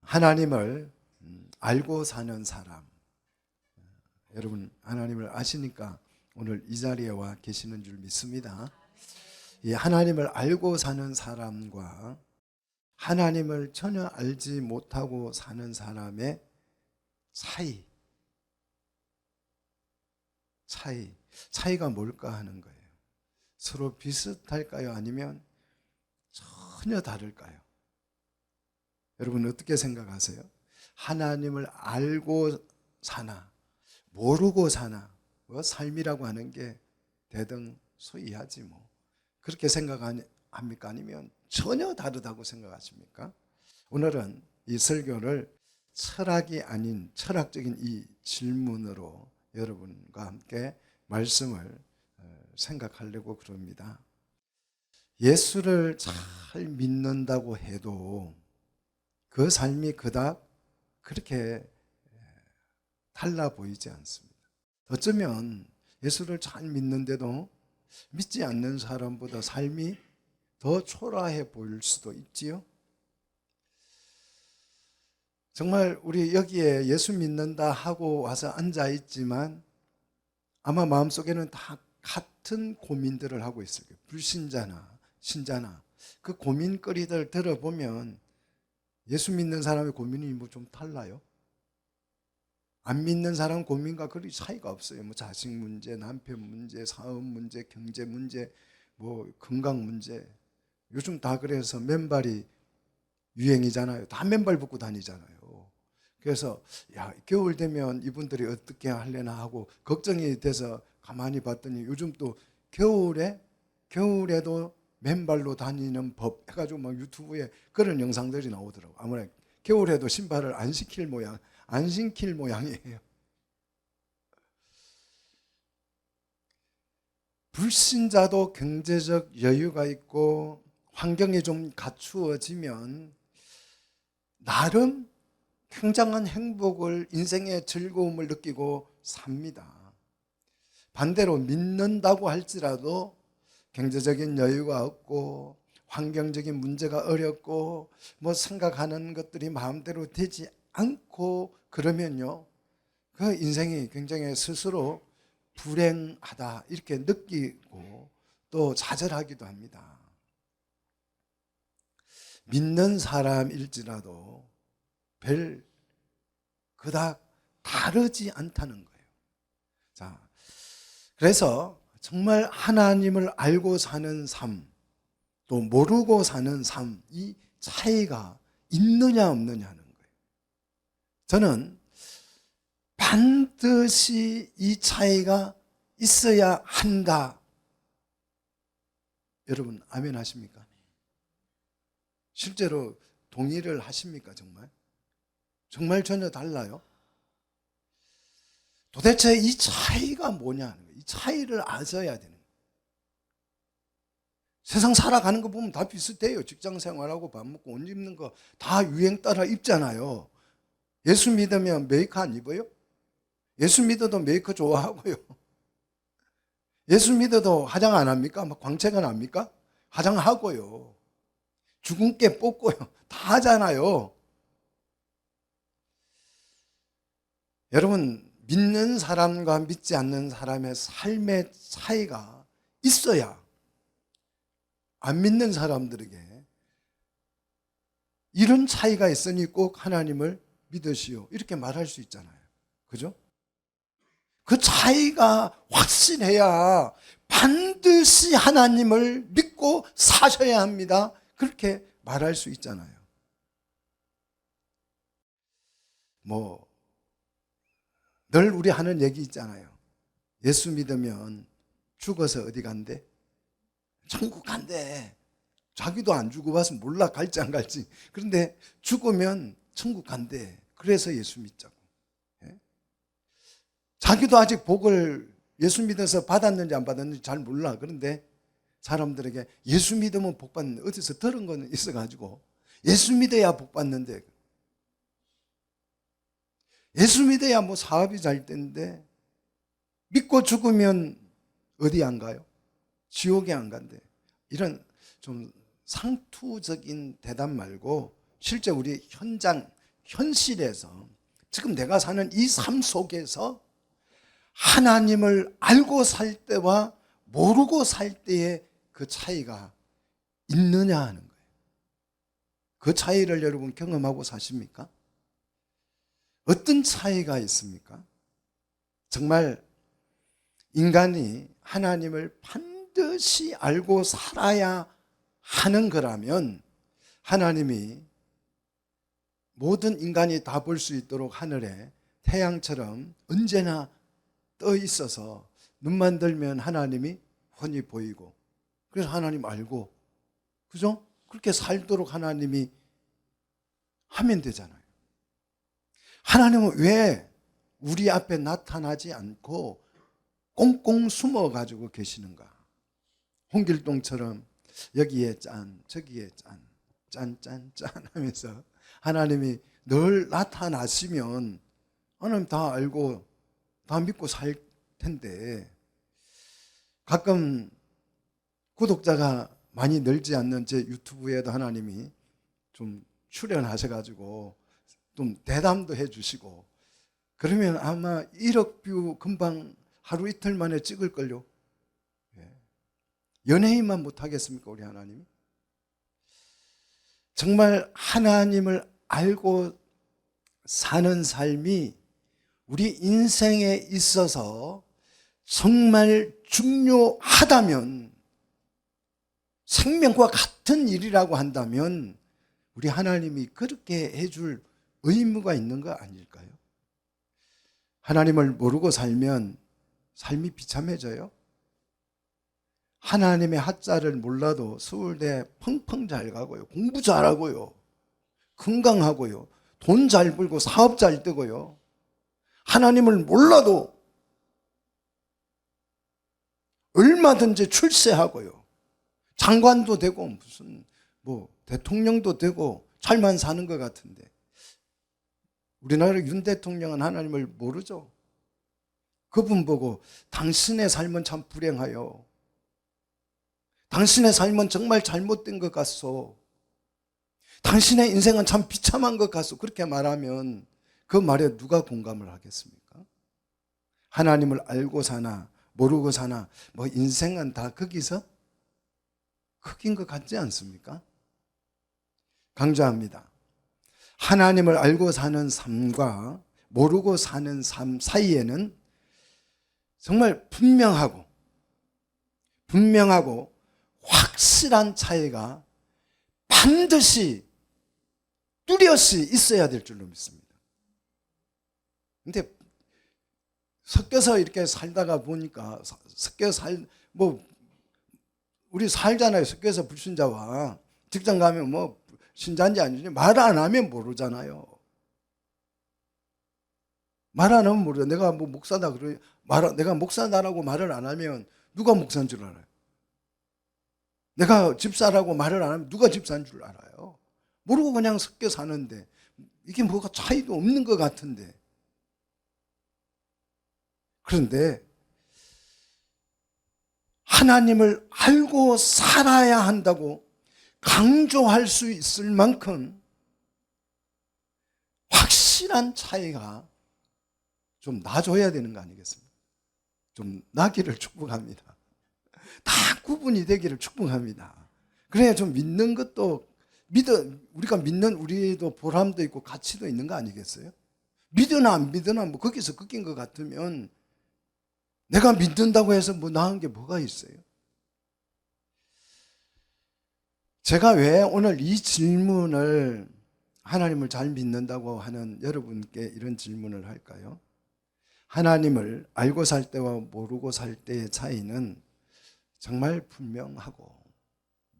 하나님을 알고 사는 사람. 여러분 하나님을 아시니까 오늘 이 자리에 와 계시는 줄 믿습니다. 이 하나님을 알고 사는 사람과 하나님을 전혀 알지 못하고 사는 사람의 차이가 뭘까 하는 거예요. 서로 비슷할까요? 아니면 전혀 다를까요? 여러분 어떻게 생각하세요? 하나님을 알고 사나 모르고 사나 삶이라고 하는 게 대등소이하지 뭐. 그렇게 생각합니까? 아니면 전혀 다르다고 생각하십니까? 오늘은 이 설교를 철학이 아닌 철학적인 이 질문으로 여러분과 함께 말씀을 생각하려고 그럽니다. 예수를 잘 믿는다고 해도 그 삶이 그닥 그렇게 달라 보이지 않습니다. 어쩌면 예수를 잘 믿는데도 믿지 않는 사람보다 삶이 더 초라해 보일 수도 있지요. 정말 우리 여기에 예수 믿는다 하고 와서 앉아 있지만 아마 마음속에는 다 같은 고민들을 하고 있을 거예요. 불신자나 신자나 그 고민거리들 들어보면 예수 믿는 사람의 고민이 뭐 좀 달라요. 안 믿는 사람 고민과 그리 차이가 없어요. 뭐 자식 문제, 남편 문제, 사업 문제, 경제 문제, 뭐 건강 문제. 요즘 다 그래서 맨발이 유행이잖아요. 다 맨발 벗고 다니잖아요. 그래서 야 겨울 되면 이분들이 어떻게 하려나 하고 걱정이 돼서 가만히 봤더니 요즘 또 겨울에도 맨발로 다니는 법 해가지고 막 유튜브에 그런 영상들이 나오더라고. 아무래도 겨울에도 신발을 안 신길 모양이에요. 불신자도 경제적 여유가 있고 환경이 좀 갖추어지면 나름 굉장한 행복을, 인생의 즐거움을 느끼고 삽니다. 반대로 믿는다고 할지라도 경제적인 여유가 없고 환경적인 문제가 어렵고 뭐 생각하는 것들이 마음대로 되지 않고 그러면요, 그 인생이 굉장히 스스로 불행하다 이렇게 느끼고 또 좌절하기도 합니다. 믿는 사람일지라도 별 그닥 다르지 않다는 거예요. 자, 그래서 정말 하나님을 알고 사는 삶, 또 모르고 사는 삶, 이 차이가 있느냐 없느냐 하는 거예요. 저는 반드시 이 차이가 있어야 한다. 여러분 아멘 하십니까? 실제로 동의를 하십니까? 정말 전혀 달라요? 도대체 이 차이가 뭐냐 하는 거예요. 이 차이를 아셔야 되는 거예요. 세상 살아가는 거 보면 다 비슷해요. 직장 생활하고 밥 먹고 옷 입는 거 다 유행 따라 입잖아요. 예수 믿으면 메이커 안 입어요? 예수 믿어도 메이커 좋아하고요. 예수 믿어도 화장 안 합니까? 막 광채가 납니까? 화장하고요. 주근깨 뽑고요. 다 하잖아요. 여러분 믿는 사람과 믿지 않는 사람의 삶의 차이가 있어야 안 믿는 사람들에게 이런 차이가 있으니 꼭 하나님을 믿으시오 이렇게 말할 수 있잖아요. 그죠? 그 차이가 확실해야 반드시 하나님을 믿고 사셔야 합니다. 그렇게 말할 수 있잖아요. 늘 우리 하는 얘기 있잖아요. 예수 믿으면 죽어서 어디 간대? 천국 간대. 자기도 안 죽어봐서 몰라 갈지 안 갈지. 그런데 죽으면 천국 간대. 그래서 예수 믿자고. 자기도 아직 복을 예수 믿어서 받았는지 안 받았는지 잘 몰라. 그런데 사람들에게 예수 믿으면 복 받는데 어디서 들은 거는 있어가지고 예수 믿어야 복 받는데 예수 믿어야 뭐 사업이 잘 되는데 믿고 죽으면 어디 안 가요? 지옥에 안 간대. 이런 좀 상투적인 대답 말고 실제 우리 현실에서 지금 내가 사는 이 삶 속에서 하나님을 알고 살 때와 모르고 살 때의 그 차이가 있느냐 하는 거예요. 그 차이를 여러분 경험하고 사십니까? 어떤 차이가 있습니까? 정말 인간이 하나님을 반드시 알고 살아야 하는 거라면 하나님이 모든 인간이 다 볼 수 있도록 하늘에 태양처럼 언제나 떠 있어서 눈만 들면 하나님이 훤히 보이고 그래서 하나님 알고 그죠? 그렇게 살도록 하나님이 하면 되잖아요. 하나님은 왜 우리 앞에 나타나지 않고 꽁꽁 숨어 가지고 계시는가? 홍길동처럼 여기에 짠 저기에 짠 하면서 하나님이 늘 나타나시면 하나님 다 알고 다 믿고 살 텐데 가끔 구독자가 많이 늘지 않는 제 유튜브에도 하나님이 좀 출연하셔가지고 좀 대담도 해주시고 그러면 아마 1억 뷰 금방 하루 이틀 만에 찍을걸요. 연예인만 못하겠습니까 우리 하나님이? 정말 하나님을 알고 사는 삶이 우리 인생에 있어서 정말 중요하다면 생명과 같은 일이라고 한다면 우리 하나님이 그렇게 해줄 의무가 있는 거 아닐까요? 하나님을 모르고 살면 삶이 비참해져요. 하나님의 하자를 몰라도 서울대 펑펑 잘 가고요. 공부 잘하고요. 건강하고요. 돈 잘 벌고 사업 잘 되고요. 하나님을 몰라도 얼마든지 출세하고요. 장관도 되고 무슨 뭐 대통령도 되고 잘만 사는 것 같은데 우리나라 윤 대통령은 하나님을 모르죠. 그분 보고 당신의 삶은 참 불행하여 당신의 삶은 정말 잘못된 것 같소. 당신의 인생은 참 비참한 것 같소. 그렇게 말하면 그 말에 누가 공감을 하겠습니까? 하나님을 알고 사나 모르고 사나 뭐 인생은 다 거기서 흑인 것 같지 않습니까? 강조합니다. 하나님을 알고 사는 삶과 모르고 사는 삶 사이에는 정말 분명하고 확실한 차이가 반드시 뚜렷이 있어야 될 줄로 믿습니다. 근데 섞여서 이렇게 살다가 보니까 우리 살잖아요. 섞여서 불신자와 직장 가면 뭐 신자인지 아닌지 말 안 하면 모르잖아요. 말 안 하면 모르죠. 내가 뭐 목사다 그러 내가 목사다라고 말을 안 하면 누가 목사인 줄 알아요? 내가 집사라고 말을 안 하면 누가 집사인 줄 알아요? 모르고 그냥 섞여 사는데 이게 뭐가 차이도 없는 것 같은데 그런데 하나님을 알고 살아야 한다고 강조할 수 있을 만큼 확실한 차이가 좀 나줘야 되는 거 아니겠습니까? 좀 나기를 축복합니다. 다 구분이 되기를 축복합니다. 그래야 좀 믿는 것도 우리가 믿는 우리도 보람도 있고 가치도 있는 거 아니겠어요? 믿으나 안 믿으나 뭐 거기서 꺾인 것 같으면 내가 믿는다고 해서 뭐 나은 게 뭐가 있어요? 제가 왜 오늘 이 질문을 하나님을 잘 믿는다고 하는 여러분께 이런 질문을 할까요? 하나님을 알고 살 때와 모르고 살 때의 차이는 정말 분명하고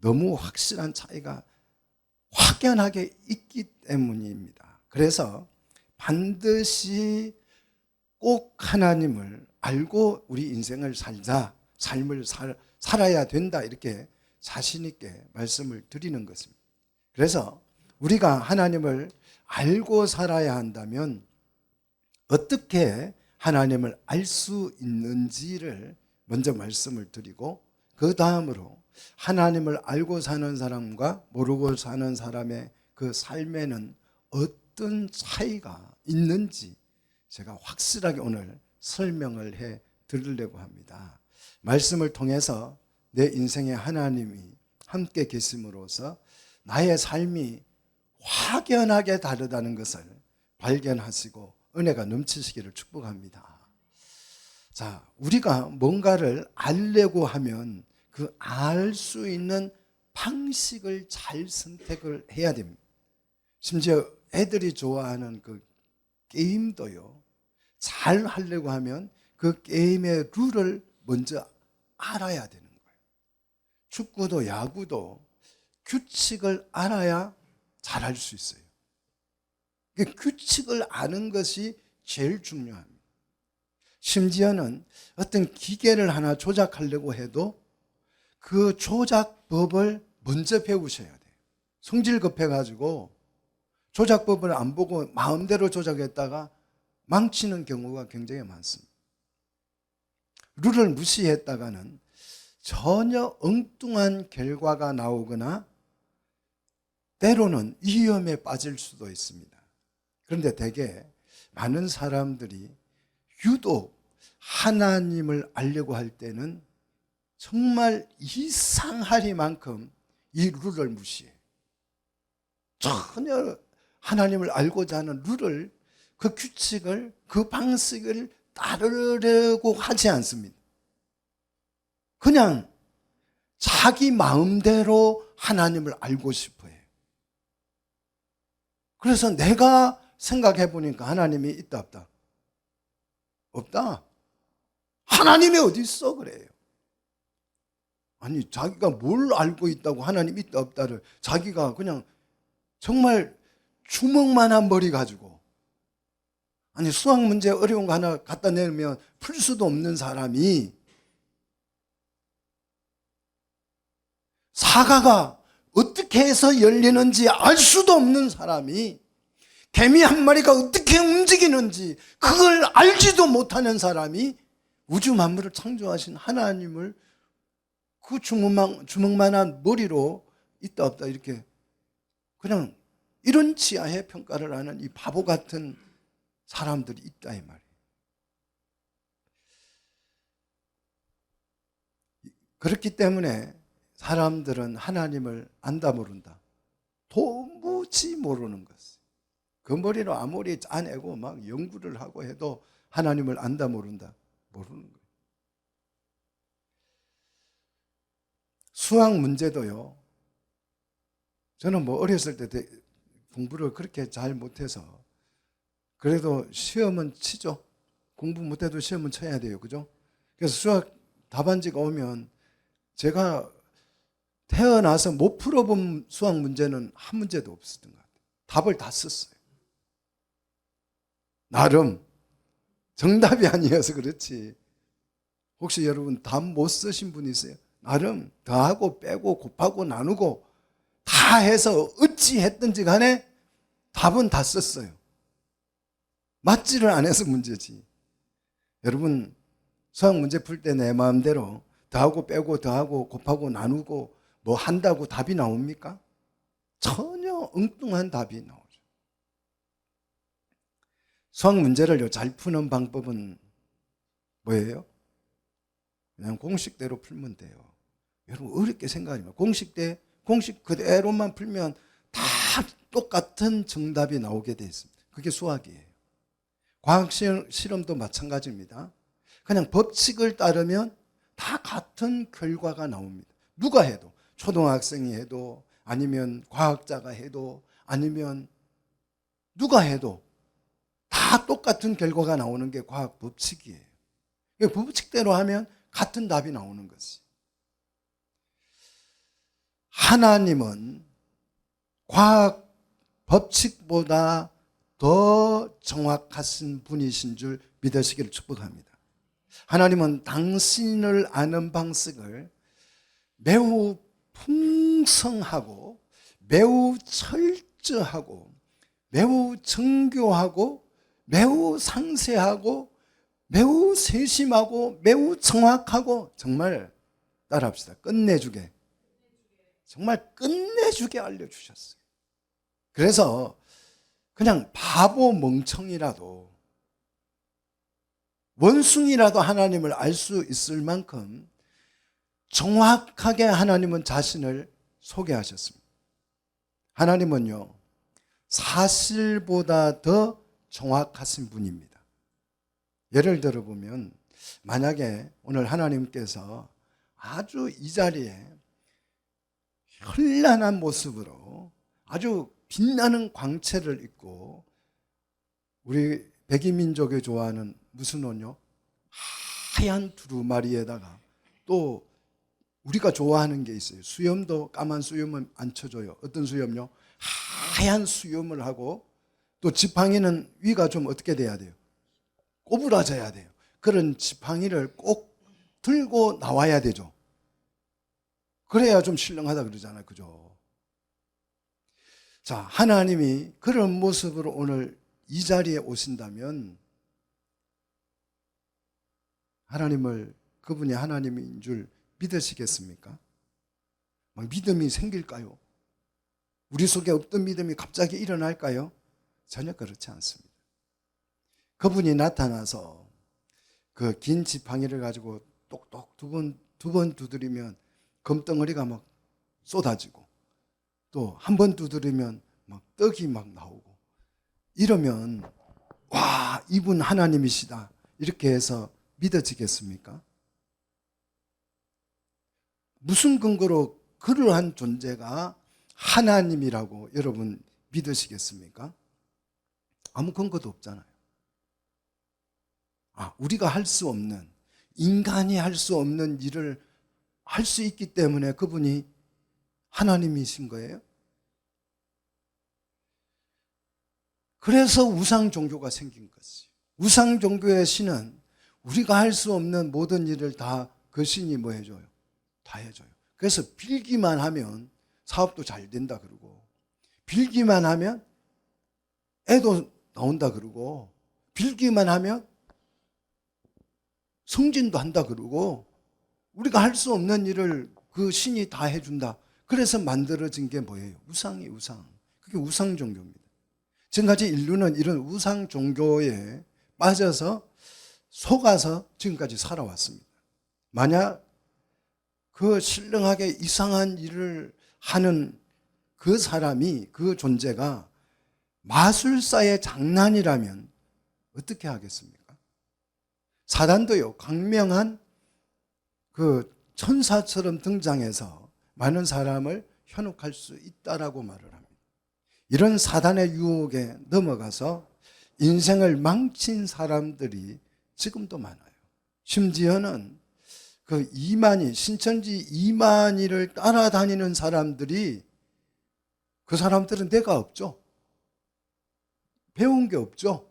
너무 확실한 차이가 확연하게 있기 때문입니다. 그래서 반드시 꼭 하나님을 알고 우리 인생을 삶을 살아야 된다 이렇게 자신 있게 말씀을 드리는 것입니다. 그래서 우리가 하나님을 알고 살아야 한다면 어떻게 하나님을 알 수 있는지를 먼저 말씀을 드리고 그 다음으로 하나님을 알고 사는 사람과 모르고 사는 사람의 그 삶에는 어떤 차이가 있는지 제가 확실하게 오늘 설명을 해 드리려고 합니다. 말씀을 통해서 내 인생에 하나님이 함께 계심으로써 나의 삶이 확연하게 다르다는 것을 발견하시고 은혜가 넘치시기를 축복합니다. 자, 우리가 뭔가를 알려고 하면 그 알 수 있는 방식을 잘 선택을 해야 됩니다. 심지어 애들이 좋아하는 그 게임도요, 잘 하려고 하면 그 게임의 룰을 먼저 알아야 되는 거예요. 축구도 야구도 규칙을 알아야 잘할 수 있어요. 그 규칙을 아는 것이 제일 중요합니다. 심지어는 어떤 기계를 하나 조작하려고 해도 그 조작법을 먼저 배우셔야 돼요. 성질 급해가지고 조작법을 안 보고 마음대로 조작했다가 망치는 경우가 굉장히 많습니다. 룰을 무시했다가는 전혀 엉뚱한 결과가 나오거나 때로는 위험에 빠질 수도 있습니다. 그런데 대개 많은 사람들이 유독 하나님을 알려고 할 때는 정말 이상하리만큼 이 룰을 무시해요. 전혀 하나님을 알고자 하는 룰을, 그 규칙을, 그 방식을 따르려고 하지 않습니다. 그냥 자기 마음대로 하나님을 알고 싶어 해요. 그래서 내가 생각해 보니까 하나님이 있다 없다? 없다. 하나님이 어디 있어 그래요. 아니, 자기가 뭘 알고 있다고 하나님이 있다 없다를 자기가 그냥 정말 주먹만한 머리 가지고, 아니 수학 문제 어려운 거 하나 갖다 내면 풀 수도 없는 사람이, 사과가 어떻게 해서 열리는지 알 수도 없는 사람이, 개미 한 마리가 어떻게 움직이는지 그걸 알지도 못하는 사람이 우주 만물을 창조하신 하나님을 그 주먹만한 머리로 있다 없다 이렇게 그냥 이런 지하의 평가를 하는 이 바보 같은 사람들이 있다 이 말이에요. 그렇기 때문에 사람들은 하나님을 안다 모른다, 도무지 모르는 것이에요. 그 머리로 아무리 짜내고 막 연구를 하고 해도 하나님을 안다 모른다, 모르는 거예요. 수학 문제도요, 저는 뭐 어렸을 때 공부를 그렇게 잘 못해서, 그래도 시험은 치죠. 공부 못해도 시험은 쳐야 돼요, 그죠? 그래서 수학 답안지가 오면 제가 태어나서 못 풀어본 수학 문제는 한 문제도 없었던 것 같아요. 답을 다 썼어요. 나름 정답이 아니어서 그렇지. 혹시 여러분 답 못 쓰신 분 있어요? 나름 더하고 빼고 곱하고 나누고 다 해서 어찌 했든지 간에 답은 다 썼어요. 맞지를 않아서 문제지. 여러분 수학 문제 풀 때 내 마음대로 더하고 빼고 더하고 곱하고 나누고 뭐 한다고 답이 나옵니까? 전혀 엉뚱한 답이 나오죠. 수학 문제를 잘 푸는 방법은 뭐예요? 그냥 공식대로 풀면 돼요. 여러분 어렵게 생각하지 마세요. 공식 그대로만 풀면 다 똑같은 정답이 나오게 돼 있습니다. 그게 수학이에요. 과학 실험도 마찬가지입니다. 그냥 법칙을 따르면 다 같은 결과가 나옵니다. 누가 해도, 초등학생이 해도 아니면 과학자가 해도 아니면 누가 해도 다 똑같은 결과가 나오는 게 과학 법칙이에요. 법칙대로 하면 같은 답이 나오는 것이. 하나님은 과학 법칙보다 더 정확하신 분이신 줄 믿으시기를 축복합니다. 하나님은 당신을 아는 방식을 매우 풍성하고 매우 철저하고 매우 정교하고 매우 상세하고 매우 세심하고 매우 정확하고 정말 따라합시다. 끝내주게. 정말 끝내주게 알려주셨어요. 그래서 그냥 바보 멍청이라도 원숭이라도 하나님을 알 수 있을 만큼 정확하게 하나님은 자신을 소개하셨습니다. 하나님은요, 사실보다 더 정확하신 분입니다. 예를 들어 보면 만약에 오늘 하나님께서 아주 이 자리에 현란한 모습으로 아주 빛나는 광채를 입고, 우리 백이민족이 좋아하는 무슨 옷요? 하얀 두루마리에다가 또 우리가 좋아하는 게 있어요. 수염도 까만 수염은 안 쳐줘요. 어떤 수염요? 하얀 수염을 하고, 또 지팡이는 위가 좀 어떻게 돼야 돼요? 꼬부라져야 돼요. 그런 지팡이를 꼭 들고 나와야 되죠. 그래야 좀 신령하다 그러잖아요. 그죠? 자, 하나님이 그런 모습으로 오늘 이 자리에 오신다면 하나님을, 그분이 하나님인 줄 믿으시겠습니까? 막 믿음이 생길까요? 우리 속에 없던 믿음이 갑자기 일어날까요? 전혀 그렇지 않습니다. 그분이 나타나서 그 긴 지팡이를 가지고 똑똑 두 번 두드리면 금덩어리가 막 쏟아지고, 또 한 번 두드리면 막 떡이 막 나오고, 이러면 와, 이분 하나님이시다 이렇게 해서 믿어지겠습니까? 무슨 근거로 그러한 존재가 하나님이라고 여러분 믿으시겠습니까? 아무 근거도 없잖아요. 우리가 할 수 없는, 인간이 할 수 없는 일을 할 수 있기 때문에 그분이 하나님이신 거예요. 그래서 우상 종교가 생긴 것이에요. 우상 종교의 신은 우리가 할 수 없는 모든 일을 다 그 신이 뭐 해줘요? 다 해줘요. 그래서 빌기만 하면 사업도 잘 된다 그러고, 빌기만 하면 애도 나온다 그러고, 빌기만 하면 승진도 한다 그러고, 우리가 할 수 없는 일을 그 신이 다 해준다. 그래서 만들어진 게 뭐예요? 우상이 우상. 그게 우상 종교입니다. 지금까지 인류는 이런 우상 종교에 빠져서 속아서 지금까지 살아왔습니다. 만약 그 신령하게 이상한 일을 하는 그 사람이, 그 존재가 마술사의 장난이라면 어떻게 하겠습니까? 사단도요, 강명한 그 천사처럼 등장해서 많은 사람을 현혹할 수 있다라고 말을 합니다. 이런 사단의 유혹에 넘어가서 인생을 망친 사람들이 지금도 많아요. 심지어는 그 이만희, 신천지 이만희를 따라다니는 사람들이, 그 사람들은 내가 없죠. 배운 게 없죠.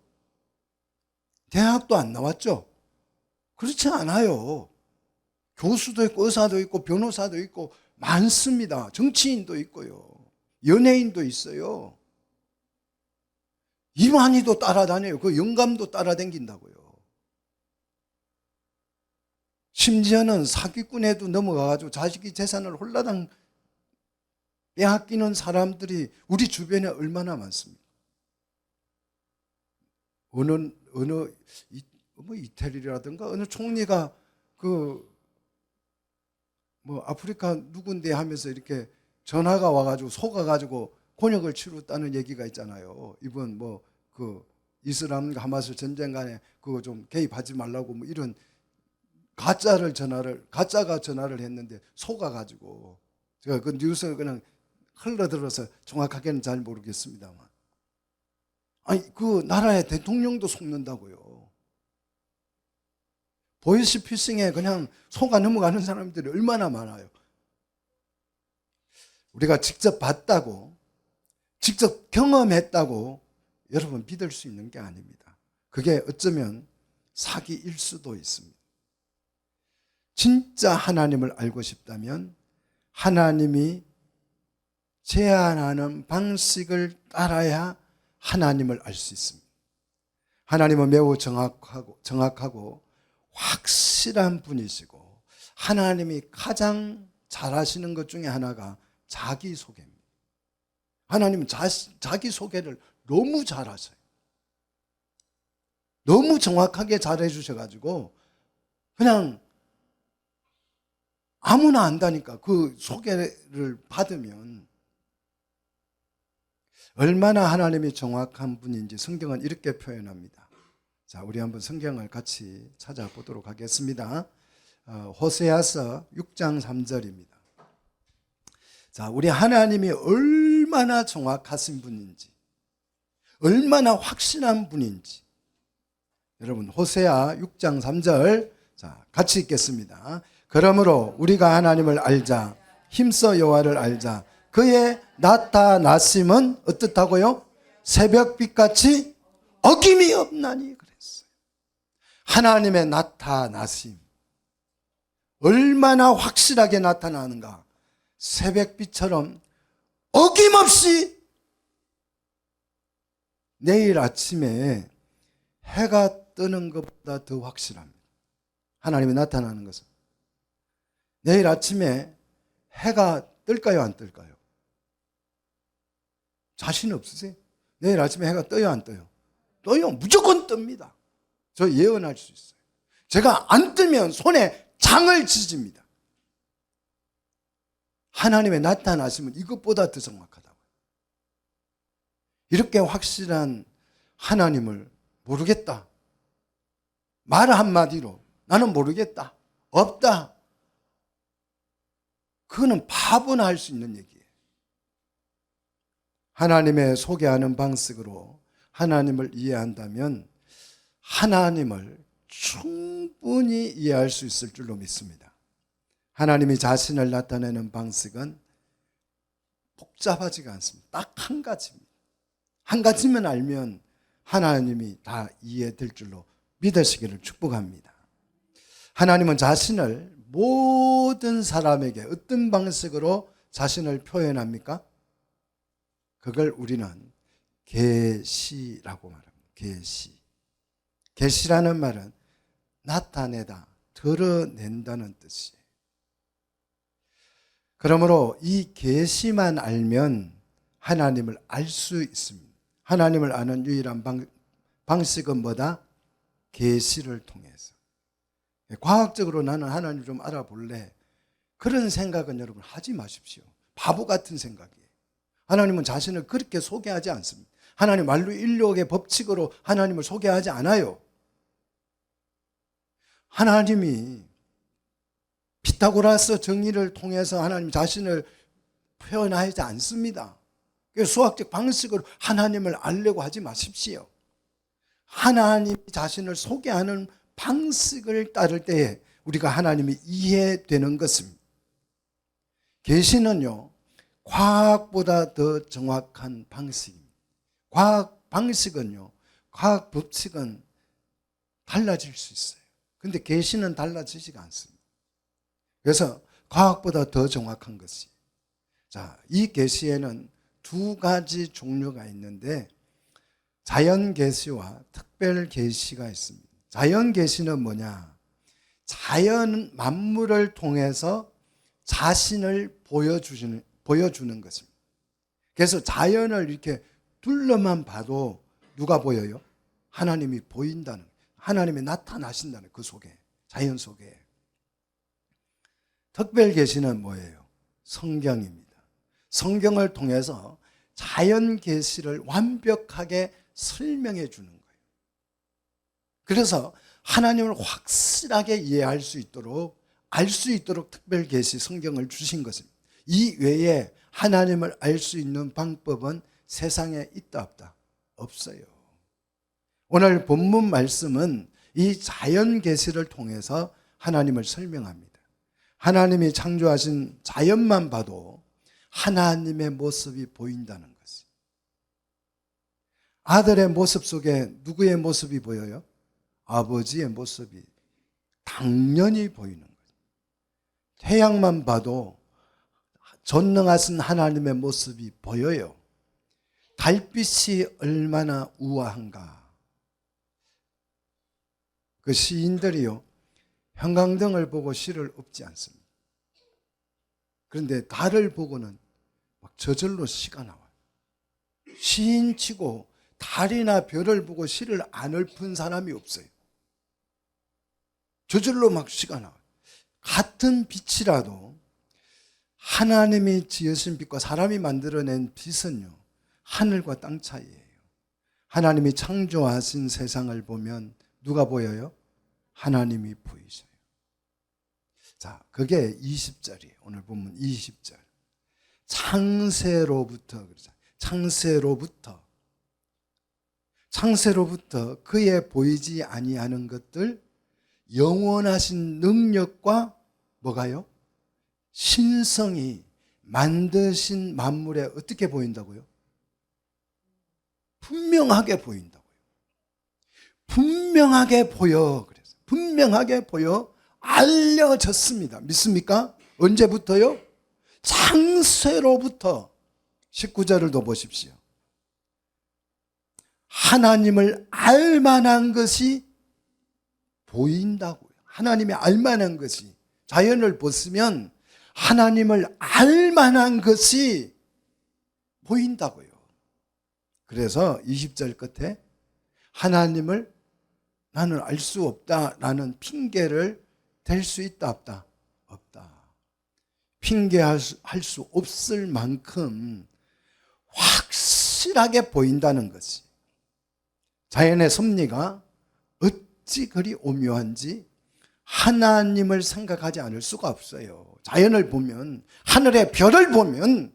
대학도 안 나왔죠. 그렇지 않아요. 교수도 있고 의사도 있고 변호사도 있고 많습니다. 정치인도 있고요. 연예인도 있어요. 이만희도 따라다녀요. 그 영감도 따라다닌다고요. 심지어는 사기꾼에도 넘어가가지고 자식이 재산을 홀라당 빼앗기는 사람들이 우리 주변에 얼마나 많습니까? 어느 이태리라든가 어느 총리가 아프리카 누군데 하면서 이렇게 전화가 와가지고 속아가지고 곤욕을 치렀다는 얘기가 있잖아요. 이번 이슬람과 하마스 전쟁 간에 그거 좀 개입하지 말라고 이런 가짜가 전화를 했는데 속아가지고, 제가 그 뉴스를 그냥 흘러들어서 정확하게는 잘 모르겠습니다만, 그 나라의 대통령도 속는다고요. 보이스피싱에 그냥 속아 넘어가는 사람들이 얼마나 많아요. 우리가 직접 봤다고, 직접 경험했다고 여러분 믿을 수 있는 게 아닙니다. 그게 어쩌면 사기일 수도 있습니다. 진짜 하나님을 알고 싶다면 하나님이 제안하는 방식을 따라야 하나님을 알 수 있습니다. 하나님은 매우 정확하고 확실한 분이시고, 하나님이 가장 잘하시는 것 중에 하나가 자기소개입니다. 하나님은 자기소개를 너무 잘하세요. 너무 정확하게 잘해 주셔가지고 그냥 아무나 안다니까. 그 소개를 받으면 얼마나 하나님이 정확한 분인지 성경은 이렇게 표현합니다. 자, 우리 한번 성경을 같이 찾아보도록 하겠습니다. 호세아서 6장 3절입니다. 자, 우리 하나님이 얼마나 정확하신 분인지, 얼마나 확실한 분인지. 여러분, 호세아 6장 3절, 자, 같이 읽겠습니다. 그러므로 우리가 하나님을 알자, 힘써 여호와를 알자. 그의 나타나심은 어떻다고요? 새벽빛같이 어김이 없나니 그랬어요. 하나님의 나타나심 얼마나 확실하게 나타나는가. 새벽빛처럼 어김없이 내일 아침에 해가 뜨는 것보다 더 확실합니다. 하나님이 나타나는 것은. 내일 아침에 해가 뜰까요, 안 뜰까요? 자신 없으세요? 내일 아침에 해가 떠요, 안 떠요? 떠요. 무조건 뜹니다. 저 예언할 수 있어요. 제가 안 뜨면 손에 장을 지집니다. 하나님의 나타나시면 이것보다 더 정확하다고요. 이렇게 확실한 하나님을 모르겠다. 말 한마디로 나는 모르겠다. 없다. 그거는 바보나 할 수 있는 얘기예요. 하나님의 소개하는 방식으로 하나님을 이해한다면 하나님을 충분히 이해할 수 있을 줄로 믿습니다. 하나님이 자신을 나타내는 방식은 복잡하지가 않습니다. 딱 한 가지입니다. 한 가지만 알면 하나님이 다 이해될 줄로 믿으시기를 축복합니다. 하나님은 자신을 모든 사람에게 어떤 방식으로 자신을 표현합니까? 그걸 우리는 계시라고 말합니다. 계시. 계시라는 말은 나타내다, 드러낸다는 뜻이에요. 그러므로 이 계시만 알면 하나님을 알 수 있습니다. 하나님을 아는 유일한 방식은 뭐다? 계시를 통해서. 과학적으로 나는 하나님 좀 알아볼래. 그런 생각은 여러분 하지 마십시오. 바보 같은 생각이에요. 하나님은 자신을 그렇게 소개하지 않습니다. 하나님 만유인력의 법칙으로 하나님을 소개하지 않아요. 하나님이 피타고라스 정의를 통해서 하나님 자신을 표현하지 않습니다. 수학적 방식으로 하나님을 알려고 하지 마십시오. 하나님 자신을 소개하는 방식을 따를 때에 우리가 하나님이 이해되는 것입니다. 계시는요, 과학보다 더 정확한 방식입니다. 과학 방식은요, 과학 법칙은 달라질 수 있어요. 그런데 계시는 달라지지가 않습니다. 그래서 과학보다 더 정확한 것이. 자, 이 계시에는 두 가지 종류가 있는데 자연 계시와 특별 계시가 있습니다. 자연 계시는 뭐냐? 자연 만물을 통해서 자신을 보여주는 것입니다. 그래서 자연을 이렇게 둘러만 봐도 누가 보여요? 하나님이 보인다는, 하나님이 나타나신다는 그 속에, 자연 속에. 특별 계시는 뭐예요? 성경입니다. 성경을 통해서 자연 계시를 완벽하게 설명해 주는 거예요. 그래서 하나님을 확실하게 이해할 수 있도록, 알 수 있도록 특별 계시 성경을 주신 것입니다. 이 외에 하나님을 알 수 있는 방법은 세상에 있다 없다? 없어요. 오늘 본문 말씀은 이 자연 계시를 통해서 하나님을 설명합니다. 하나님이 창조하신 자연만 봐도 하나님의 모습이 보인다는 것이에요. 아들의 모습 속에 누구의 모습이 보여요? 아버지의 모습이 당연히 보이는 거예요. 태양만 봐도 전능하신 하나님의 모습이 보여요. 달빛이 얼마나 우아한가. 그 시인들이요, 형광등을 보고 시를 읊지 않습니다. 그런데 달을 보고는 막 저절로 시가 나와요. 시인치고 달이나 별을 보고 시를 안 읊은 사람이 없어요. 저절로 막 시가 나와요. 같은 빛이라도 하나님이 지으신 빛과 사람이 만들어낸 빛은요, 하늘과 땅 차이예요. 하나님이 창조하신 세상을 보면 누가 보여요? 하나님이 보이셔요. 자, 그게 20절이에요. 오늘 본문 20절. 창세로부터 그의 보이지 아니하는 것들, 영원하신 능력과 뭐가요? 신성이 만드신 만물에 어떻게 보인다고요? 분명하게 보인다고요. 분명하게 보여. 그래서 분명하게 보여 알려졌습니다. 믿습니까? 언제부터요? 창세로부터. 19절을 더 보십시오. 하나님을 알만한 것이 보인다고요. 하나님이 알만한 것이, 자연을 보시면 하나님을 알만한 것이 보인다고요. 그래서 20절 끝에 하나님을 나는 알 수 없다라는 핑계를 댈 수 있다 없다? 없다. 핑계할 수 없을 만큼 확실하게 보인다는 것이, 자연의 섭리가 어찌 그리 오묘한지 하나님을 생각하지 않을 수가 없어요. 자연을 보면, 하늘의 별을 보면,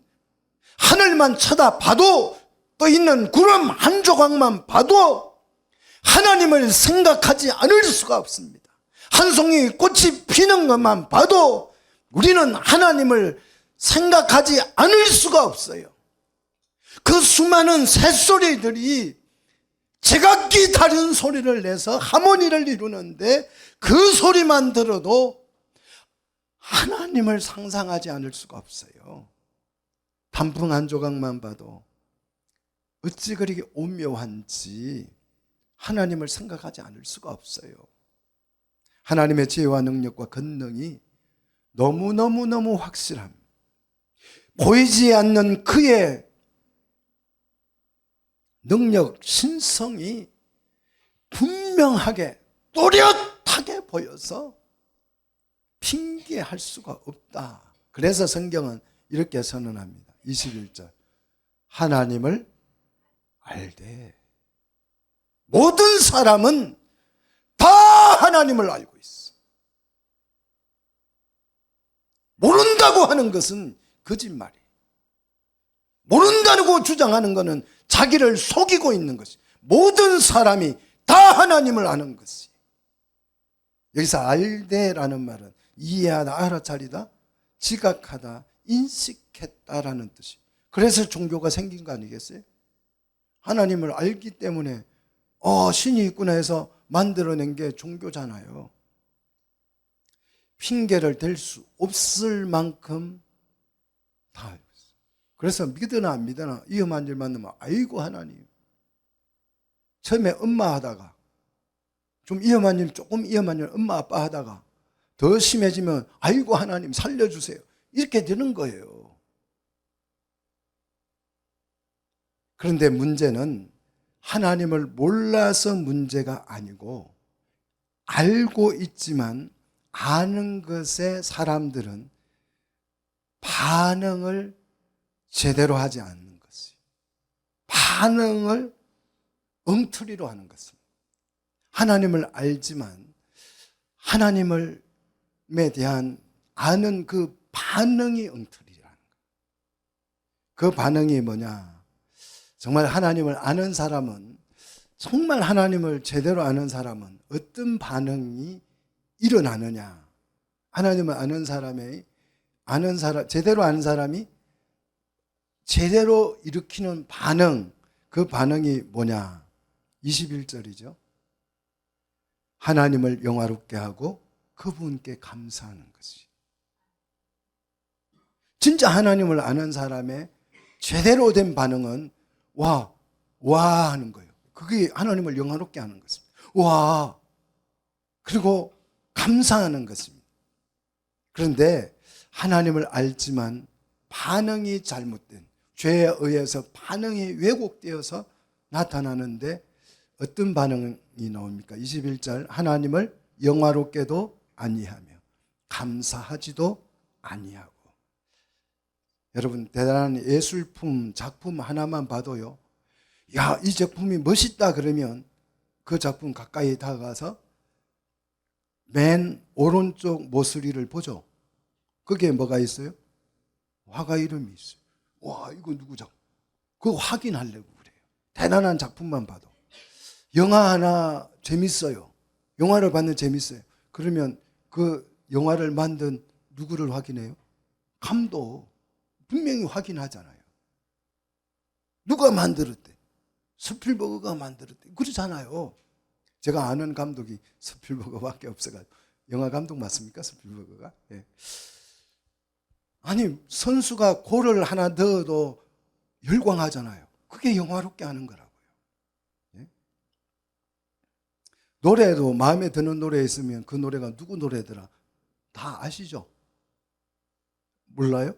하늘만 쳐다봐도, 떠 있는 구름 한 조각만 봐도 하나님을 생각하지 않을 수가 없습니다. 한 송이 꽃이 피는 것만 봐도 우리는 하나님을 생각하지 않을 수가 없어요. 그 수많은 새소리들이 제각기 다른 소리를 내서 하모니를 이루는데 그 소리만 들어도 하나님을 상상하지 않을 수가 없어요. 단풍 한 조각만 봐도 어찌 그렇게 오묘한지 하나님을 생각하지 않을 수가 없어요. 하나님의 지혜와 능력과 권능이 너무너무 확실함, 보이지 않는 그의 능력, 신성이 분명하게 또렷하게 보여서 핑계할 수가 없다. 그래서 성경은 이렇게 선언합니다. 21절. 하나님을 알되. 모든 사람은 다 하나님을 알고 있어. 모른다고 하는 것은 거짓말이에요. 모른다고 주장하는 것은 자기를 속이고 있는 것이. 모든 사람이 다 하나님을 아는 것이. 여기서 알되라는 말은 이해하다, 알아차리다, 지각하다, 인식했다라는 뜻이에요. 그래서 종교가 생긴 거 아니겠어요? 하나님을 알기 때문에 신이 있구나 해서 만들어낸 게 종교잖아요. 핑계를 댈 수 없을 만큼 다 알고 있어요. 그래서 믿으나 안 믿으나 위험한 일 만나면 아이고 하나님. 처음에 엄마 하다가 좀 위험한 일, 조금 위험한 일 엄마 아빠 하다가 더 심해지면 아이고 하나님 살려주세요. 이렇게 되는 거예요. 그런데 문제는 하나님을 몰라서 문제가 아니고 알고 있지만 아는 것에 사람들은 반응을 제대로 하지 않는 것이, 반응을 엉터리로 하는 것입니다. 하나님을 알지만 하나님에 대한 아는 그 반응이 엉터리라는 거예요. 그 반응이 뭐냐? 정말 하나님을 아는 사람은, 정말 하나님을 제대로 아는 사람은 어떤 반응이 일어나느냐? 하나님을 아는 사람의 제대로 아는 사람이 제대로 일으키는 반응, 그 반응이 뭐냐? 21절이죠. 하나님을 영화롭게 하고 그분께 감사하는 것이. 진짜 하나님을 아는 사람의 제대로 된 반응은 와 하는 거예요. 그게 하나님을 영화롭게 하는 것입니다. 와. 그리고 감사하는 것입니다. 그런데 하나님을 알지만 반응이 잘못된, 죄에 의해서 반응이 왜곡되어서 나타나는데 어떤 반응이 나옵니까? 21절, 하나님을 영화롭게도 아니하며 감사하지도 아니하고. 여러분, 대단한 예술품 작품 하나만 봐도요, 야, 이 작품이 멋있다 그러면 그 작품 가까이 다가가서 맨 오른쪽 모서리를 보죠. 거기에 뭐가 있어요? 화가 이름이 있어요. 와, 이거 누구 작품? 그거 확인하려고 그래요. 대단한 작품만 봐도. 영화 하나 재밌어요. 영화를 봤는데 재밌어요. 그러면 그 영화를 만든 누구를 확인해요? 감독. 분명히 확인하잖아요. 누가 만들었대? 스필버그가 만들었대. 그러잖아요. 제가 아는 감독이 스필버그밖에 없어가지고. 영화 감독 맞습니까? 스필버그가? 예. 아니, 선수가 골을 하나 넣어도 열광하잖아요. 그게 영화롭게 하는 거라고요. 예? 노래도 마음에 드는 노래 있으면 그 노래가 누구 노래더라? 다 아시죠? 몰라요?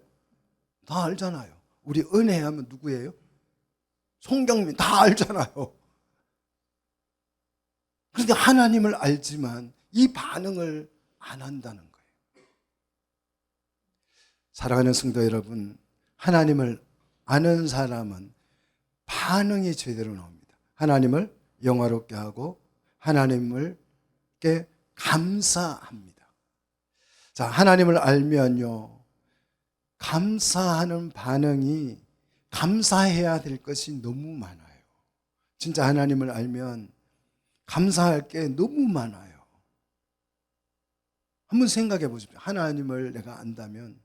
다 알잖아요. 우리 은혜 하면 누구예요? 송경민. 다 알잖아요. 그런데 하나님을 알지만 이 반응을 안 한다는 거예요. 사랑하는 성도 여러분, 하나님을 아는 사람은 반응이 제대로 나옵니다. 하나님을 영화롭게 하고 하나님을께 감사합니다. 자, 하나님을 알면요, 감사하는 반응이 감사해야 될 것이 너무 많아요. 진짜 하나님을 알면 감사할 게 너무 많아요. 한번 생각해 보십시오. 하나님을 내가 안다면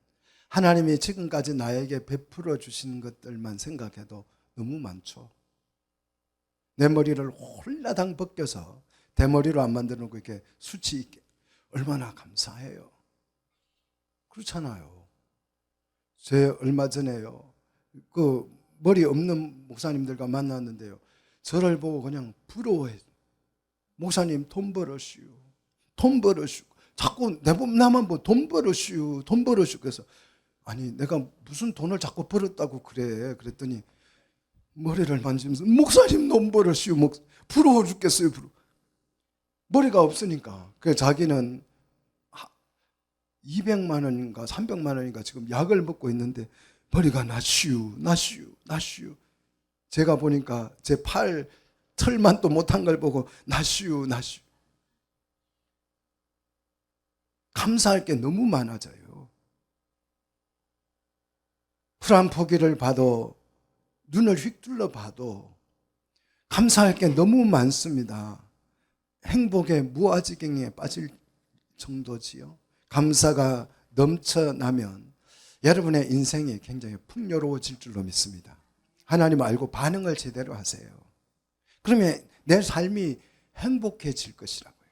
하나님이 지금까지 나에게 베풀어 주신 것들만 생각해도 너무 많죠. 내 머리를 홀라당 벗겨서 대머리로 안 만들어 놓고 이렇게 수치 있게 얼마나 감사해요. 그렇잖아요. 제 얼마 전에요, 그 머리 없는 목사님들과 만났는데요, 저를 보고 그냥 부러워해요. 목사님 돈 벌으시오, 돈 벌으시오. 자꾸 나만 보고 돈 벌으시오, 돈 벌으시오. 그래서 아니, 내가 무슨 돈을 자꾸 벌었다고 그래. 그랬더니 머리를 만지면서 목사님 돈 벌으시오. 부러워 죽겠어요. 머리가 없으니까. 그래서 자기는 200만 원인가 300만 원인가 지금 약을 먹고 있는데 머리가 나시우. 제가 보니까 제 팔 털만 또 못한 걸 보고 나시우. 감사할 게 너무 많아져요. 풀 한 포기를 봐도, 눈을 휙둘러 봐도 감사할 게 너무 많습니다. 행복의 무아지경에 빠질 정도지요. 감사가 넘쳐나면 여러분의 인생이 굉장히 풍요로워질 줄로 믿습니다. 하나님 알고 반응을 제대로 하세요. 그러면 내 삶이 행복해질 것이라고요.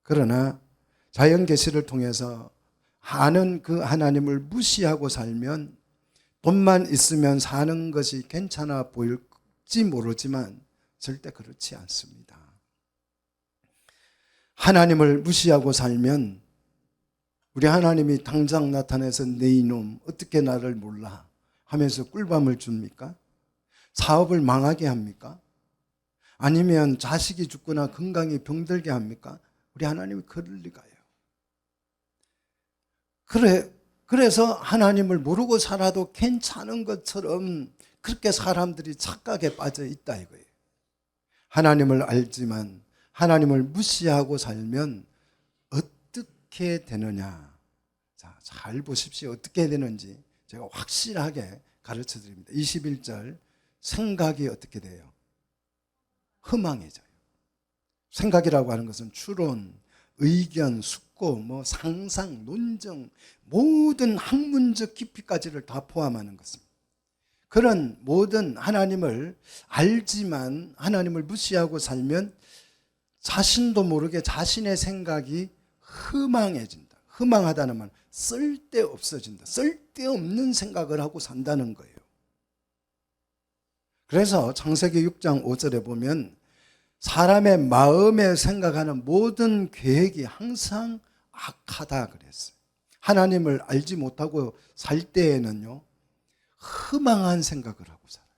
그러나 자연계시를 통해서 아는 그 하나님을 무시하고 살면 돈만 있으면 사는 것이 괜찮아 보일지 모르지만 절대 그렇지 않습니다. 하나님을 무시하고 살면 우리 하나님이 당장 나타나서 내 이놈 어떻게 나를 몰라 하면서 꿀밤을 줍니까? 사업을 망하게 합니까? 아니면 자식이 죽거나 건강이 병들게 합니까? 우리 하나님이 그럴 리가요. 그래서 하나님을 모르고 살아도 괜찮은 것처럼 그렇게 사람들이 착각에 빠져 있다 이거예요. 하나님을 알지만 하나님을 무시하고 살면 어떻게 되느냐? 자, 잘 보십시오. 어떻게 되는지 제가 확실하게 가르쳐 드립니다. 21절, 생각이 어떻게 돼요? 허망해져요. 생각이라고 하는 것은 추론, 의견, 숙고, 상상, 논정, 모든 학문적 깊이까지를 다 포함하는 것입니다. 그런 모든 하나님을 알지만 하나님을 무시하고 살면 자신도 모르게 자신의 생각이 허망해진다. 허망하다는 말은 쓸데없어진다. 쓸데없는 생각을 하고 산다는 거예요. 그래서 창세기 6장 5절에 보면 사람의 마음에 생각하는 모든 계획이 항상 악하다 그랬어요. 하나님을 알지 못하고 살 때에는요, 허망한 생각을 하고 살아요.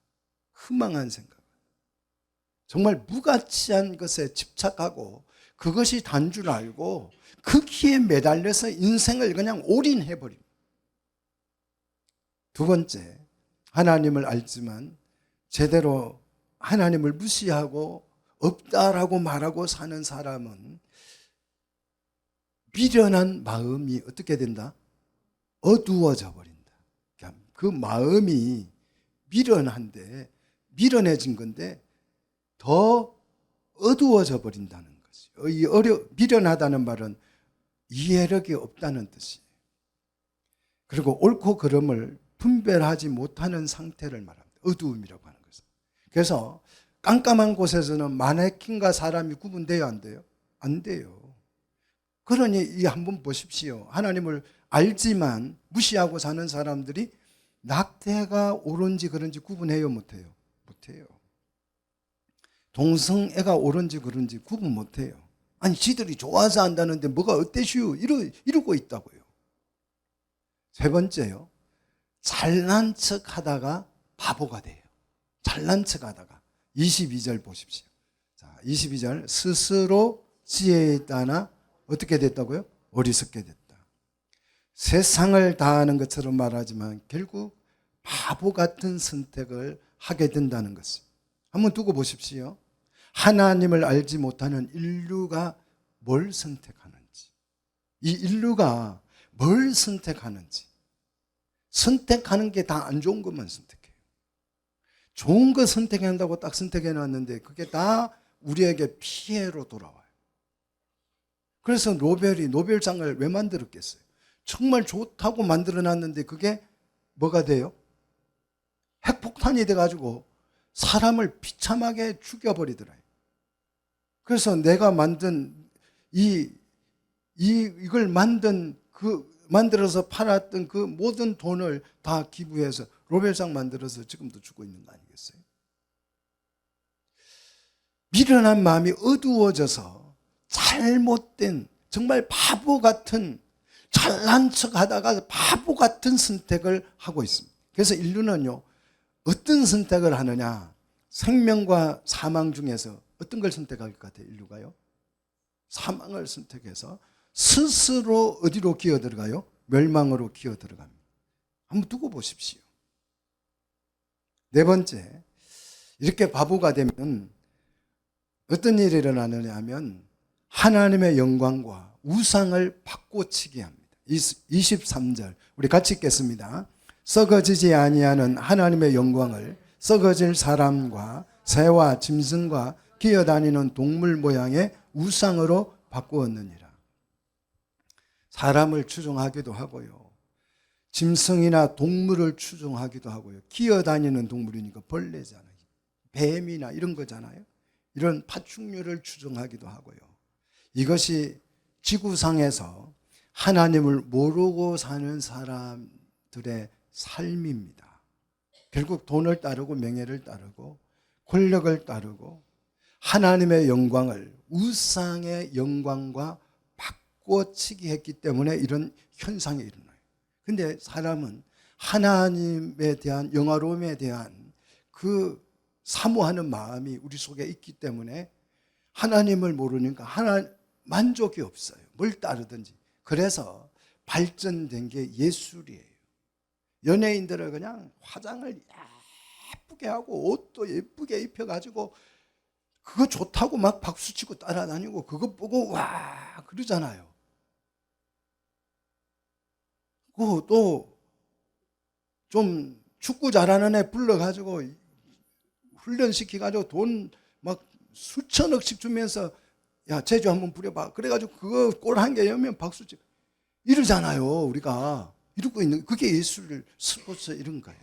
허망한 생각. 정말 무가치한 것에 집착하고 그것이 단 줄 알고 거기에 매달려서 인생을 그냥 올인해버립니다. 두 번째, 하나님을 알지만 제대로 하나님을 무시하고 없다라고 말하고 사는 사람은 미련한 마음이 어떻게 된다? 어두워져 버린다. 그러니까 그 마음이 미련한데, 미련해진 건데 더 어두워져 버린다는 거죠. 이 미련하다는 말은 이해력이 없다는 뜻이에요. 그리고 옳고 그름을 분별하지 못하는 상태를 말합니다. 어두움이라고 하는 것은. 그래서 깜깜한 곳에서는 마네킹과 사람이 구분돼야 안 돼요? 안 돼요. 그러니 이 한번 보십시오. 하나님을 알지만 무시하고 사는 사람들이 낙태가 옳은지 그런지 구분해요? 못해요? 못해요. 동성애가 옳은지 그런지 구분 못해요. 아니 지들이 좋아서 한다는데 뭐가 어때슈? 이러고 있다고요. 세 번째요. 잘난 척 하다가 바보가 돼요. 잘난 척 하다가. 22절 보십시오. 자, 22절. 스스로 지혜에 있다나 어떻게 됐다고요? 어리석게 됐다. 세상을 다하는 것처럼 말하지만 결국 바보 같은 선택을 하게 된다는 것을 한번 두고 보십시오. 하나님을 알지 못하는 인류가 뭘 선택하는지, 이 인류가 뭘 선택하는지, 선택하는 게 다 안 좋은 것만 선택해요. 좋은 거 선택한다고 딱 선택해 놨는데 그게 다 우리에게 피해로 돌아와요. 그래서 노벨이 노벨상을 왜 만들었겠어요? 정말 좋다고 만들어 놨는데 그게 뭐가 돼요? 핵폭탄이 돼가지고 사람을 비참하게 죽여버리더라고요. 그래서 내가 만든 이걸 만들어서 팔았던 그 모든 돈을 다 기부해서 노벨상 만들어서 지금도 주고 있는 거 아니겠어요? 미련한 마음이 어두워져서 잘못된 정말 바보 같은 잘난 척 하다가 바보 같은 선택을 하고 있습니다. 그래서 인류는요, 어떤 선택을 하느냐? 생명과 사망 중에서 어떤 걸 선택할 것 같아요? 인류가요? 사망을 선택해서 스스로 어디로 기어들어가요? 멸망으로 기어들어갑니다. 한번 두고 보십시오. 네 번째, 이렇게 바보가 되면 어떤 일이 일어나느냐 하면 하나님의 영광과 우상을 바꿔치게 합니다. 23절 우리 같이 읽겠습니다. 썩어지지 아니하는 하나님의 영광을 썩어질 사람과 새와 짐승과 기어다니는 동물 모양의 우상으로 바꾸었느니라. 사람을 추종하기도 하고요, 짐승이나 동물을 추종하기도 하고요, 기어다니는 동물이니까 벌레잖아요, 뱀이나 이런 거잖아요. 이런 파충류를 추종하기도 하고요. 이것이 지구상에서 하나님을 모르고 사는 사람들의 삶입니다. 결국 돈을 따르고 명예를 따르고 권력을 따르고 하나님의 영광을 우상의 영광과 바꿔치기 했기 때문에 이런 현상이 일어나요. 근데 사람은 하나님에 대한 영화로움에 대한 그 사모하는 마음이 우리 속에 있기 때문에 하나님을 모르니까 만족이 없어요. 뭘 따르든지. 그래서 발전된 게 예술이에요. 연예인들을 그냥 화장을 예쁘게 하고 옷도 예쁘게 입혀가지고 그거 좋다고 막 박수치고 따라다니고 그거 보고 와 그러잖아요. 그 또 좀 축구 잘하는 애 불러가지고 훈련시켜가지고 돈 막 수천억씩 주면서 야 제주 한번 부려봐. 그래가지고 그거 골 한 개 넣으면 박수치 이러잖아요. 우리가 이러고 있는 그게 예술 스포츠 이런 거예요.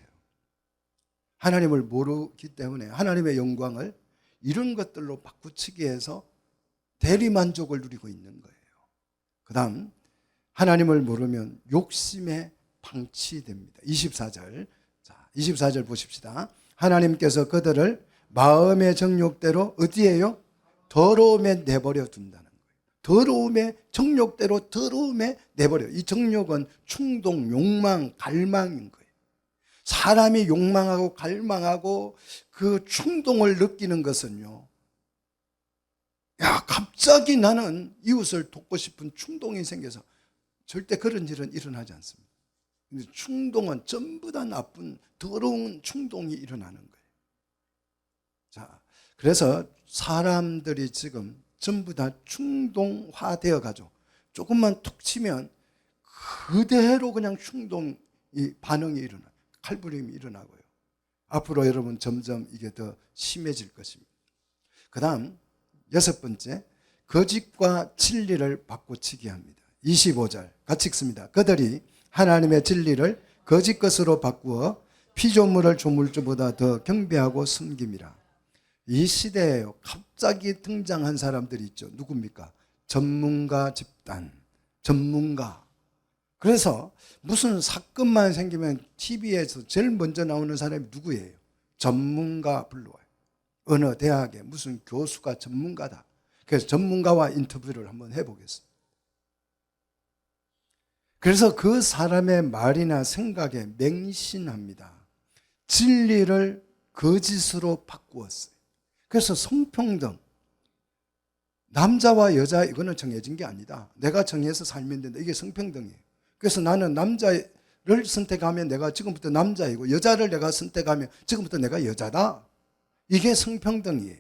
하나님을 모르기 때문에 하나님의 영광을 이런 것들로 바꾸치기 해서 대리만족을 누리고 있는 거예요. 그 다음 하나님을 모르면 욕심에 방치됩니다. 24절. 자, 24절 보십시다. 하나님께서 그들을 마음의 정욕대로 어디에요? 더러움에 내버려 둔다는 거예요. 더러움에, 정욕대로 더러움에 내버려. 이 정욕은 충동, 욕망, 갈망인 거예요. 사람이 욕망하고 갈망하고 그 충동을 느끼는 것은요, 야, 갑자기 나는 이웃을 돕고 싶은 충동이 생겨서 절대 그런 일은 일어나지 않습니다. 근데 충동은 전부 다 나쁜 더러운 충동이 일어나는 거예요. 자, 그래서 사람들이 지금 전부 다 충동화되어 가지고 조금만 툭 치면 그대로 그냥 충동이 반응이 일어나요. 칼부림이 일어나고요. 앞으로 여러분 점점 이게 더 심해질 것입니다. 그 다음 6번째, 거짓과 진리를 바꿔치기 합니다. 25절 같이 읽습니다. 그들이 하나님의 진리를 거짓 것으로 바꾸어 피조물을 조물주보다 더 경배하고 섬김이라. 이 시대에 갑자기 등장한 사람들이 있죠. 누굽니까? 전문가 집단, 전문가. 그래서 무슨 사건만 생기면 TV에서 제일 먼저 나오는 사람이 누구예요? 전문가 불러와요. 어느 대학에 무슨 교수가 전문가다. 그래서 전문가와 인터뷰를 한번 해보겠습니다. 그래서 그 사람의 말이나 생각에 맹신합니다. 진리를 거짓으로 바꾸었어요. 그래서 성평등, 남자와 여자 이거는 정해진 게 아니다. 내가 정해서 살면 된다. 이게 성평등이에요. 그래서 나는 남자를 선택하면 내가 지금부터 남자이고, 여자를 내가 선택하면 지금부터 내가 여자다. 이게 성평등이에요.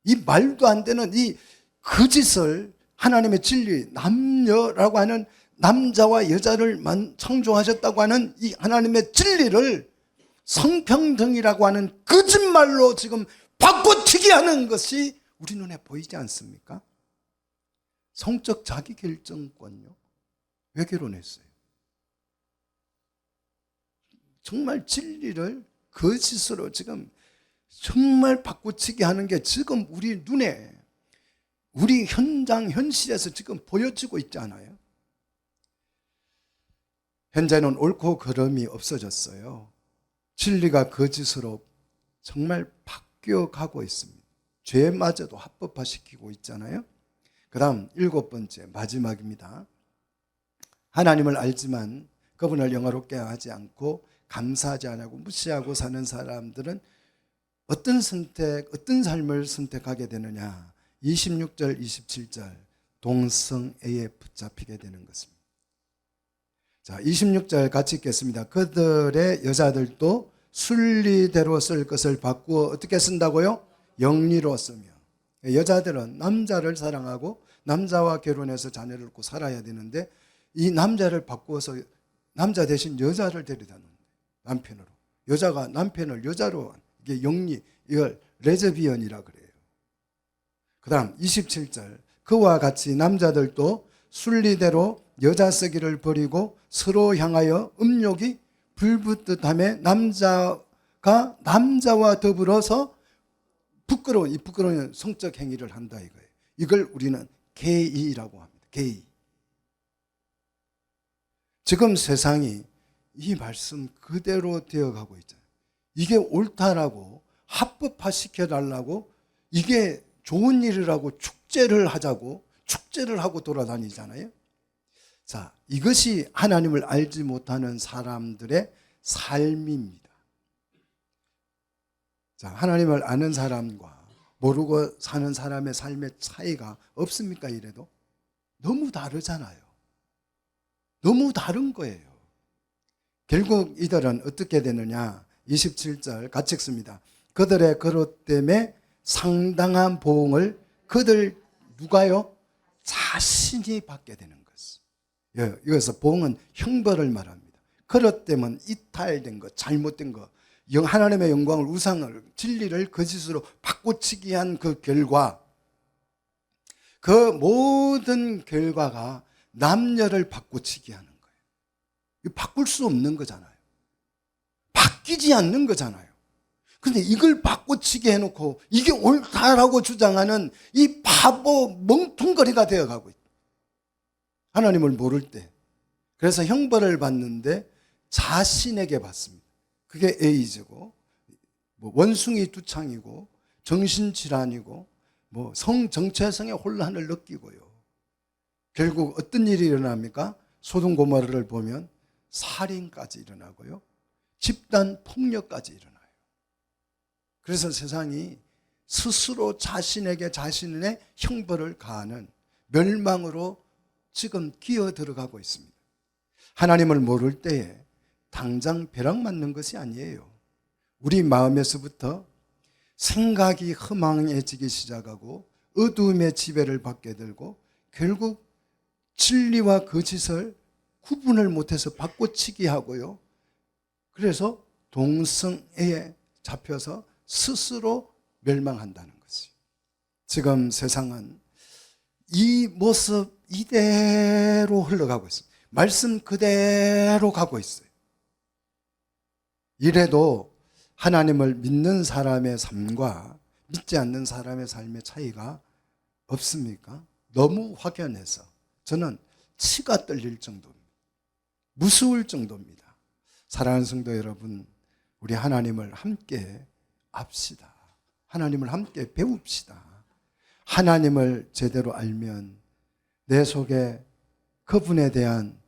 이 말도 안 되는 이 거짓을 하나님의 진리, 남녀라고 하는 남자와 여자를 창조하셨다고 하는 이 하나님의 진리를 성평등이라고 하는 거짓말로 지금 바꿔치기 하는 것이 우리 눈에 보이지 않습니까? 성적 자기결정권요. 왜 결혼했어요? 정말 진리를 거짓으로 지금 정말 바꿔치기 하는 게 지금 우리 눈에, 우리 현장, 현실에서 지금 보여지고 있잖아요. 현재는 옳고 그름이 없어졌어요. 진리가 거짓으로 정말 바뀌어가고 있습니다. 죄마저도 합법화시키고 있잖아요. 그 다음 7번째, 마지막입니다. 하나님을 알지만 그분을 영화롭게 하지 않고 감사하지 않고 무시하고 사는 사람들은 어떤 선택, 어떤 삶을 선택하게 되느냐. 26절, 27절 동성애에 붙잡히게 되는 것입니다. 자, 26절 같이 읽겠습니다. 그들의 여자들도 순리대로 쓸 것을 바꾸어 어떻게 쓴다고요? 영리로 쓰며. 여자들은 남자를 사랑하고 남자와 결혼해서 자녀를 얻고 살아야 되는데 이 남자를 바꾸어서 남자 대신 여자를 데려다 놓는 남편으로. 여자가 남편을 여자로, 이게 영리, 이걸 레즈비언이라 그래요. 그 다음 27절 그와 같이 남자들도 순리대로 여자 쓰기를 버리고 서로 향하여 음욕이 불붙듯하며 남자가 남자와 더불어서 부끄러운, 이 부끄러운 성적 행위를 한다 이거예요. 이걸 우리는 게이라고 합니다. 게이. 지금 세상이 이 말씀 그대로 되어가고 있잖아요. 이게 옳다라고 합법화시켜달라고, 이게 좋은 일이라고 축제를 하자고 축제를 하고 돌아다니잖아요. 자, 이것이 하나님을 알지 못하는 사람들의 삶입니다. 자, 하나님을 아는 사람과 모르고 사는 사람의 삶의 차이가 없습니까? 이래도 너무 다르잖아요. 너무 다른 거예요. 결국 이들은 어떻게 되느냐? 27절 같이 읽습니다. 그들의 그릇 때문에 상당한 보응을 그들 누가요? 자신이 받게 되는 것이에요. 여기서 보응은 형벌을 말합니다. 그릇 때문에 이탈된 것, 잘못된 것, 하나님의 영광을, 우상을, 진리를 거짓으로 바꿔치기 한 그 결과, 그 모든 결과가 남녀를 바꿔치기 하는 거예요. 바꿀 수 없는 거잖아요. 바뀌지 않는 거잖아요. 근데 이걸 바꿔치기 해놓고 이게 옳다라고 주장하는 이 바보 멍텅거리가 되어가고 있다. 하나님을 모를 때. 그래서 형벌을 받는데 자신에게 받습니다. 그게 에이즈고, 원숭이 두창이고, 정신질환이고, 뭐 성 정체성의 혼란을 느끼고요. 결국 어떤 일이 일어납니까? 소돔 고모라를 보면 살인까지 일어나고요. 집단 폭력까지 일어나요. 그래서 세상이 스스로 자신에게 자신의 형벌을 가하는 멸망으로 지금 기어 들어가고 있습니다. 하나님을 모를 때에 당장 벼락 맞는 것이 아니에요. 우리 마음에서부터 생각이 허망해지기 시작하고 어두움의 지배를 받게 되고 결국 진리와 거짓을 구분을 못해서 바꿔치기 하고요. 그래서 동성애에 잡혀서 스스로 멸망한다는 것이. 지금 세상은 이 모습 이대로 흘러가고 있어요. 말씀 그대로 가고 있어요. 이래도 하나님을 믿는 사람의 삶과 믿지 않는 사람의 삶의 차이가 없습니까? 너무 확연해서 저는 치가 떨릴 정도입니다. 무서울 정도입니다. 사랑하는 성도 여러분, 우리 하나님을 함께 압시다. 하나님을 함께 배웁시다. 하나님을 제대로 알면 내 속에 그분에 대한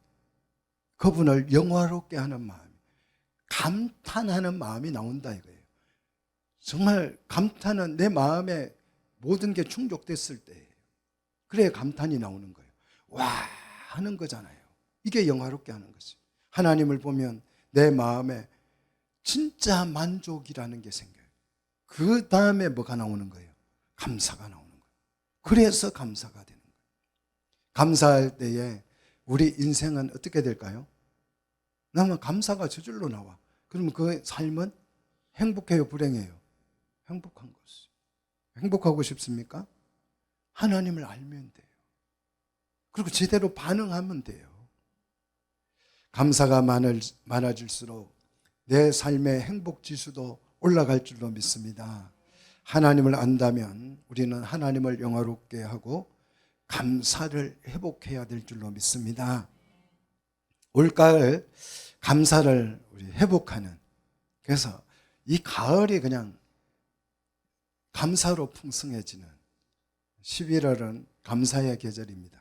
그분을 영화롭게 하는 마음, 감탄하는 마음이 나온다 이거예요. 정말 감탄은 내 마음에 모든 게 충족됐을 때예요. 그래야 감탄이 나오는 거예요. 와 하는 거잖아요. 이게 영화롭게 하는 것이에요. 하나님을 보면 내 마음에 진짜 만족이라는 게 생겨요. 그 다음에 뭐가 나오는 거예요? 감사가 나오는 거예요. 그래서 감사가 되는 거예요. 감사할 때에 우리 인생은 어떻게 될까요? 나면 감사가 저절로 나와. 그러면 그 삶은 행복해요, 불행해요? 행복한 것이에요. 행복하고 싶습니까? 하나님을 알면 돼요. 그리고 제대로 반응하면 돼요. 감사가 많아질수록 내 삶의 행복 지수도 올라갈 줄로 믿습니다. 하나님을 안다면 우리는 하나님을 영화롭게 하고 감사를 회복해야 될 줄로 믿습니다. 올가을 감사를 우리 회복하는, 그래서 이 가을이 그냥 감사로 풍성해지는 11월은 감사의 계절입니다.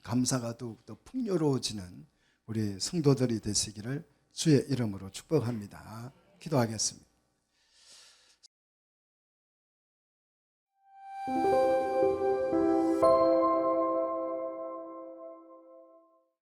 감사가 더욱더 풍요로워지는 우리 성도들이 되시기를 주의 이름으로 축복합니다. 기도하겠습니다.